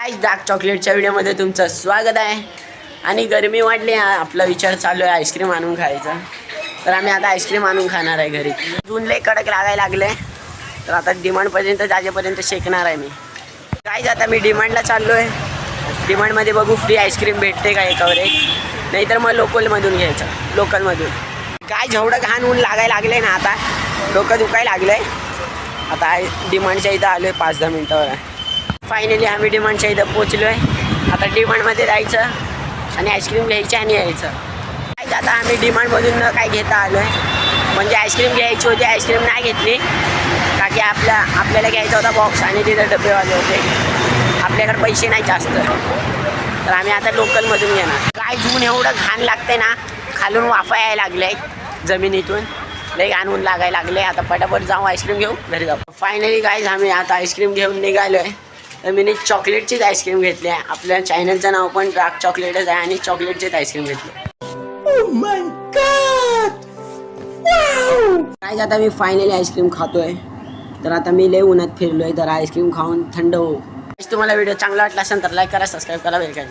आज डार्क चॉकलेटच्या व्हिडिओमध्ये तुमचं स्वागत आहे. आणि गरमी वाढली, आपला विचार चालू आहे आईस्क्रीम आणून खायचा. तर आम्ही आता आईस्क्रीम आणून खाणार आहे घरी. जून लय कडक लागायला लागले, तर आता डिमांडपर्यंत जाजेपर्यंत शेकणार आहे मी. काय आता मी डिमांडला चाललो आहे. डिमांडमध्ये बघू फ्री आईस्क्रीम भेटते का एकावर एक, नाहीतर मग लोकलमधून घ्यायचं. लोकलमधून काय जेवढं घाण ऊन लागायला लागले ना, आता डोकं दुखायला लागलं आहे. आता डिमांडच्या इथं आलो आहे 5-10 मिनटावर. फायनली आम्ही डिमांडच्या इथं पोचलो आहे. आता डिमांडमध्ये जायचं आणि आईस्क्रीम घ्यायची आणि यायचं. काय आता आम्ही डिमांडमधून काय घेता आलो आहे, म्हणजे आईस्क्रीम घ्यायची होती. आईस्क्रीम नाही घेतली का की आपल्याला घ्यायचा होता बॉक्स आणि तिथं डबेवाले होते. आपल्याकडे पैसे नाही जास्त, तर आम्ही आता लोकलमधून घेणार. काय जून एवढं घाण लागते ना, खालून वाफा यायला लागले जमिनीतून, लई घाण ऊन लागायला लागले. आता पटापट जाऊ आईस्क्रीम घेऊ, घरी जाऊ. फायनली काय आम्ही आता आईस्क्रीम घेऊन निघालो आहे. तर मी चॉकलेटचीच आईस्क्रीम घेतली आहे. आपल्या चॅनलचं नाव पण डार्क चॉकलेटच आहे आणि चॉकलेटचीच आईस्क्रीम घेतली. काय आता मी फायनली आईस्क्रीम खातोय. तर आता मी लय उन्हात फिरलोय, तर आईस्क्रीम खाऊन थंड होऊ. तुम्हाला व्हिडिओ चांगला वाटला असेल तर लाईक करा, सबस्क्राईब करा, वेलकम.